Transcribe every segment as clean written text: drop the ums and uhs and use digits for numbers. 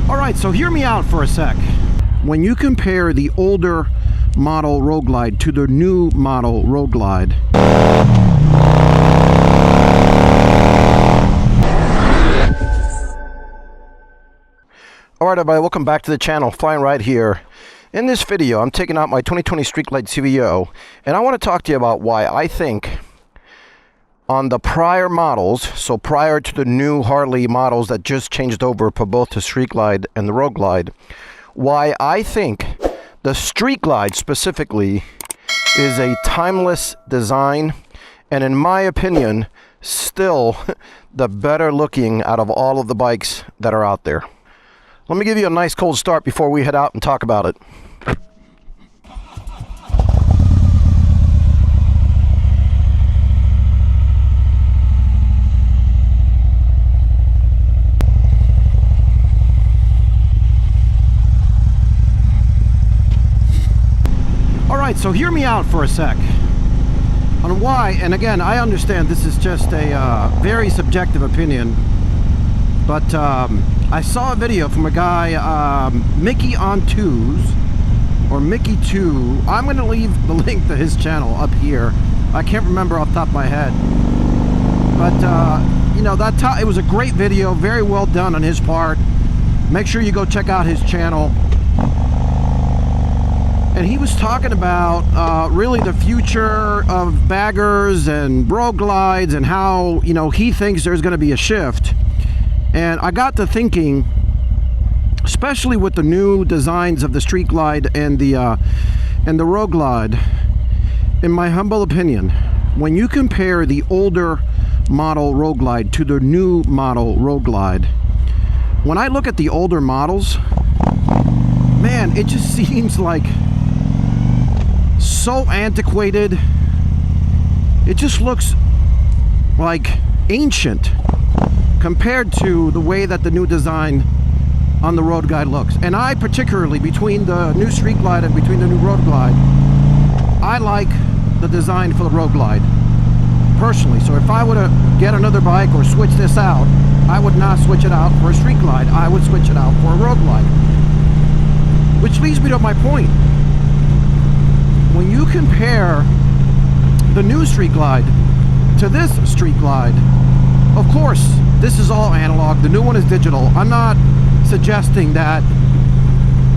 Alright, so hear me out for a sec. When you compare the older model Road Glide to the new model Road Glide, alright everybody, welcome back to the channel. FLY&RIDE here. In this video, I'm taking out my 2020 Street Glide CVO, and I want to talk to you about why I think on the prior models, so prior to the new Harley models that just changed over for both the Street Glide and the Road Glide, why I think the Street Glide specifically is a timeless design, and in my opinion, still the better looking out of all of the bikes that are out there. Let me give you a nice cold start before we head out and talk about it. Alright, so hear me out for a sec on why, and again, I understand this is just a very subjective opinion, but I saw a video from a guy, Mickey on Twos, or Mickey 2. I'm going to leave the link to his channel up here. I can't remember off the top of my head, but you know, it was a great video, very well done on his part. Make sure you go check out his channel. And he was talking about really the future of baggers and Road Glides and how, you know, he thinks there's going to be a shift. And I got to thinking, especially with the new designs of the Street Glide and the Road Glide, in my humble opinion, when you compare the older model Road Glide to the new model Road Glide, when I look at the older models, man, it just seems like so antiquated. It just looks like ancient compared to the way that the new design on the Road Glide looks. And I particularly, between the new Street Glide and between the new Road Glide, I like the design for the Road Glide personally. So if I were to get another bike or switch this out, I would not switch it out for a Street Glide. I would switch it out for a Road Glide. Which leads me to my point. When you compare the new Street Glide to this Street Glide, of course, this is all analog. The new one is digital. I'm not suggesting that,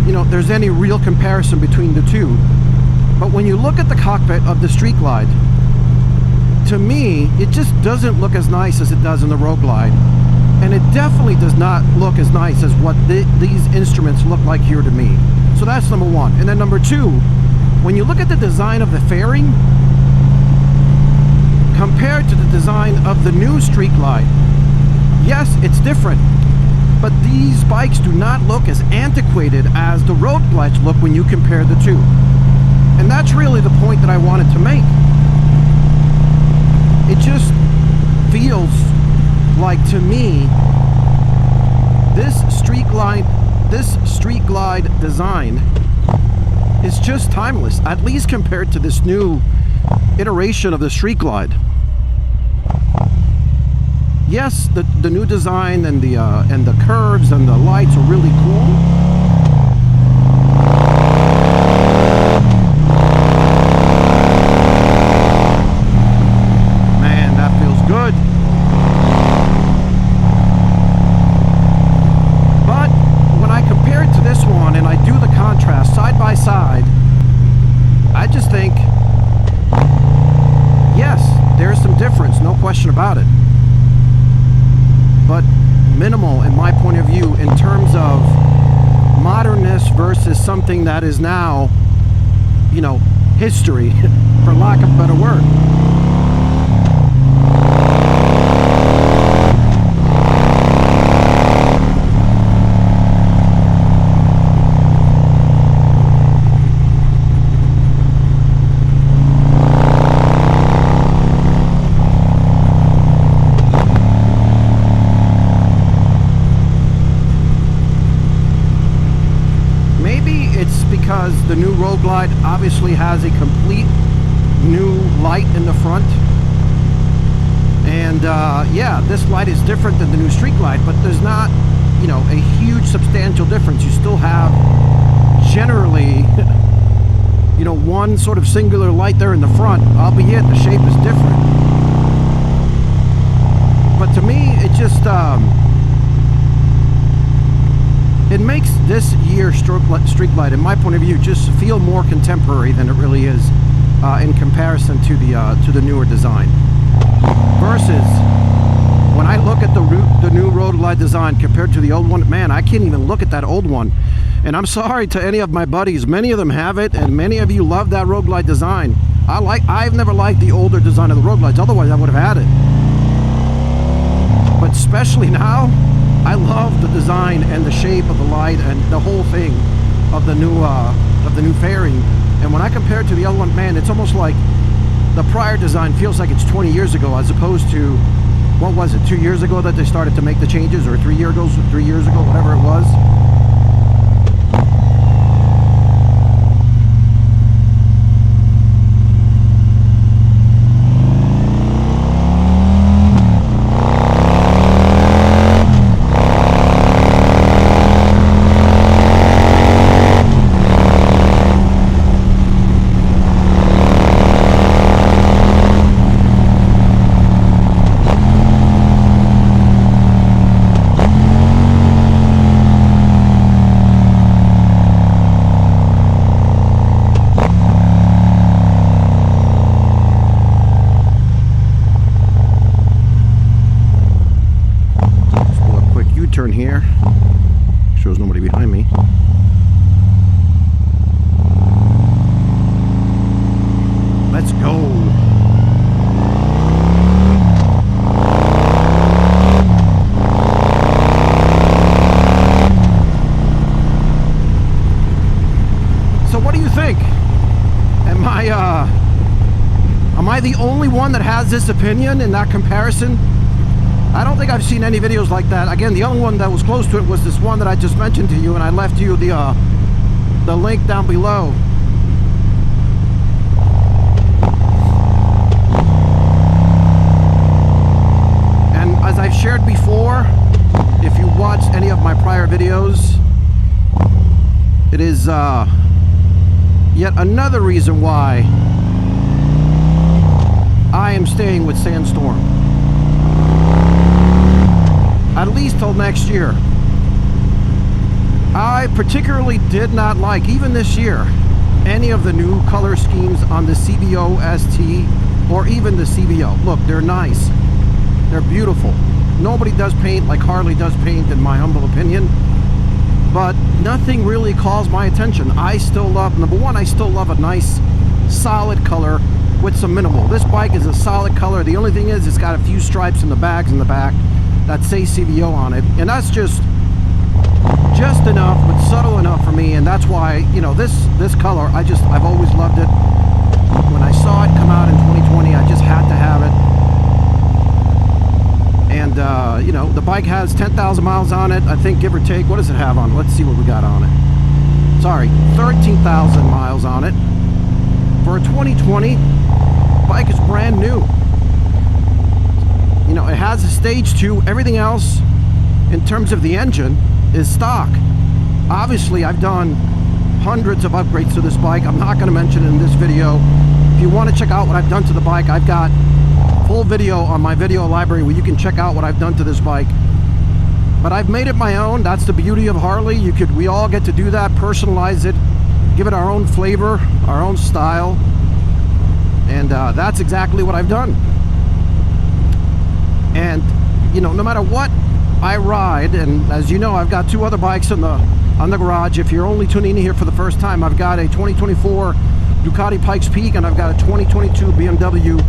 you know, there's any real comparison between the two. But when you look at the cockpit of the Street Glide, to me, it just doesn't look as nice as it does in the Road Glide. And it definitely does not look as nice as what these instruments look like here to me. So that's number one. And then number two, when you look at the design of the fairing compared to the design of the new Street Glide, yes, it's different, but these bikes do not look as antiquated as the Road Glides look when you compare the two. And that's really the point that I wanted to make. It just feels like, to me, this Street Glide design is just timeless, at least compared to this new iteration of the Street Glide. Yes, the new design and the curves and the lights are really cool. Man, that feels good. But when I compare it to this one and I do the contrast side by side, I just think, yes, there's some difference, no question about it. But minimal in my point of view in terms of modernness versus something that is now, you know, history, for lack of a better word. Because the new Road Glide obviously has a complete new light in the front, and yeah, this light is different than the new Street Glide, but there's not you know, a huge substantial difference. You still have generally you know, one sort of singular light there in the front, albeit the shape is different. But to me, it just it makes this year's street light, in my point of view, just feel more contemporary than it really is in comparison to the newer design. Versus when I look at the new road light design compared to the old one, man, I can't even look at that old one. And I'm sorry to any of my buddies, many of them have it, and many of you love that road light design. I've never liked the older design of the road lights, otherwise I would have had it. But especially now, I love the design and the shape of the light and the whole thing of the new fairing. And when I compare it to the other one, man, it's almost like the prior design feels like it's 20 years ago, as opposed to, what was it, 2 years ago that they started to make the changes, or 3 years ago, whatever it was. Turn here, shows nobody behind me. Let's go. So what do you think? Am I the only one that has this opinion in that comparison? I don't think I've seen any videos like that. Again, the only one that was close to it was this one that I just mentioned to you, and I left you the link down below. And as I've shared before, if you watched any of my prior videos, it is yet another reason why I am staying with Sandstorm. At least till next year. I particularly did not like, even this year, any of the new color schemes on the CVO ST or even the CVO. Look, they're nice. They're beautiful. Nobody does paint like Harley does paint, in my humble opinion. But nothing really calls my attention. I still love, number one, I still love a nice, solid color with some minimal. This bike is a solid color. The only thing is, it's got a few stripes in the bags in the back that say CVO on it, and that's just enough, but subtle enough for me. And that's why, you know, this color, I've always loved it. When I saw it come out in 2020, I just had to have it. And you know, the bike has 10,000 miles on it, I think, give or take. What does it have on? Let's see what we got on it. Sorry, 13,000 miles on it. For a 2020, bike is brand new. You know, it has a stage 2. Everything else, in terms of the engine, is stock. Obviously, I've done hundreds of upgrades to this bike. I'm not going to mention it in this video. If you want to check out what I've done to the bike, I've got full video on my video library where you can check out what I've done to this bike. But I've made it my own. That's the beauty of Harley. We all get to do that, personalize it, give it our own flavor, our own style. And that's exactly what I've done. And, you know, no matter what I ride, and as you know, I've got 2 other bikes on the garage. If you're only tuning in here for the first time, I've got a 2024 Ducati Pikes Peak, and I've got a 2022 BMW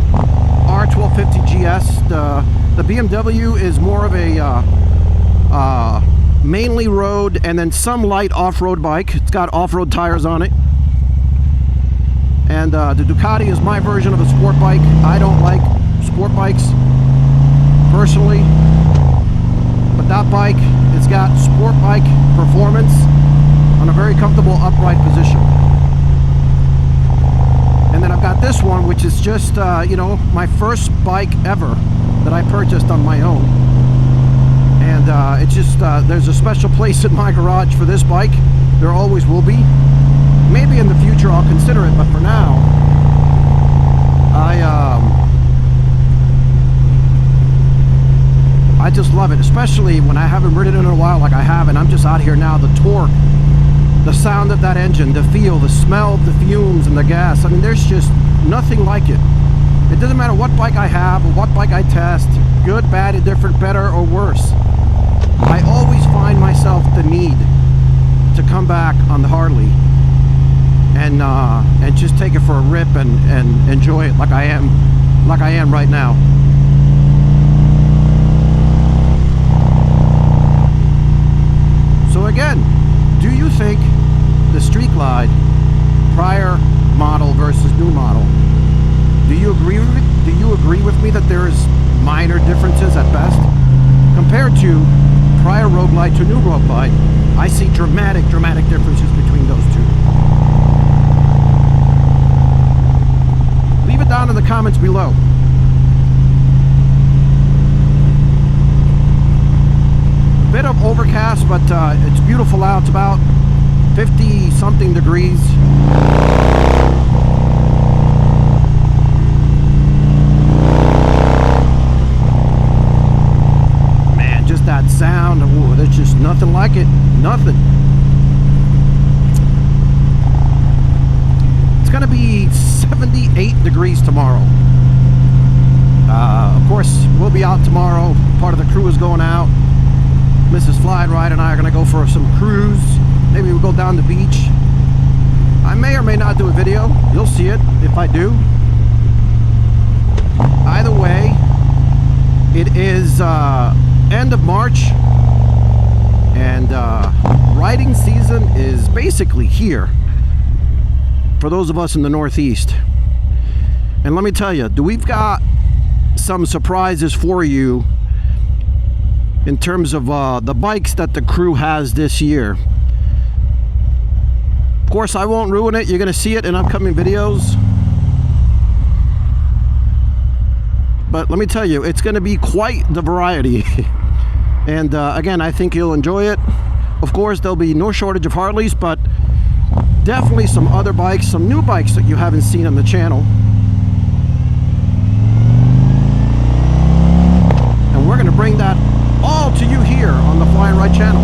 R1250 GS. The BMW is more of a mainly road and then some light off-road bike. It's got off-road tires on it. And the Ducati is my version of a sport bike. I don't like sport bikes personally, but that bike, it's got sport bike performance on a very comfortable upright position. And then I've got this one, which is just you know, my first bike ever that I purchased on my own. And it's just, there's a special place in my garage for this bike. There always will be. Maybe in the future I'll consider it, but for now, I just love it, especially when I haven't ridden it in a while like I have, and I'm just out here now. The torque, the sound of that engine, the feel, the smell of the fumes and the gas. I mean, there's just nothing like it. It doesn't matter what bike I have or what bike I test, good, bad, indifferent, better, or worse. I always find myself the need to come back on the Harley and just take it for a rip and enjoy it like I am right now. So again, do you think the Street Glide prior model versus new model, do you agree with it? Do you agree with me that there's minor differences at best compared to prior Road Glide to new Road Glide? I see dramatic differences between those two. Leave it down in the comments below. Bit of overcast, but it's beautiful out. It's about 50 something degrees. Man, just that sound, ooh, there's just nothing like it. Nothing. It's gonna be 78 degrees tomorrow. Of course, we'll be out tomorrow. Part of the crew is going out. Mrs. FLY&RIDE and I are going to go for some cruise. Maybe we'll go down the beach. I may or may not do a video. You'll see it if I do. Either way, it is end of March, and riding season is basically here for those of us in the Northeast. And let me tell you, we've got some surprises for you in terms of the bikes that the crew has this year. Of course, I won't ruin it. You're going to see it in upcoming videos. But let me tell you, it's going to be quite the variety. And again, I think you'll enjoy it. Of course, there'll be no shortage of Harleys, but definitely some other bikes, some new bikes that you haven't seen on the channel. And we're going to bring that all to you here on the FLY&RIDE channel.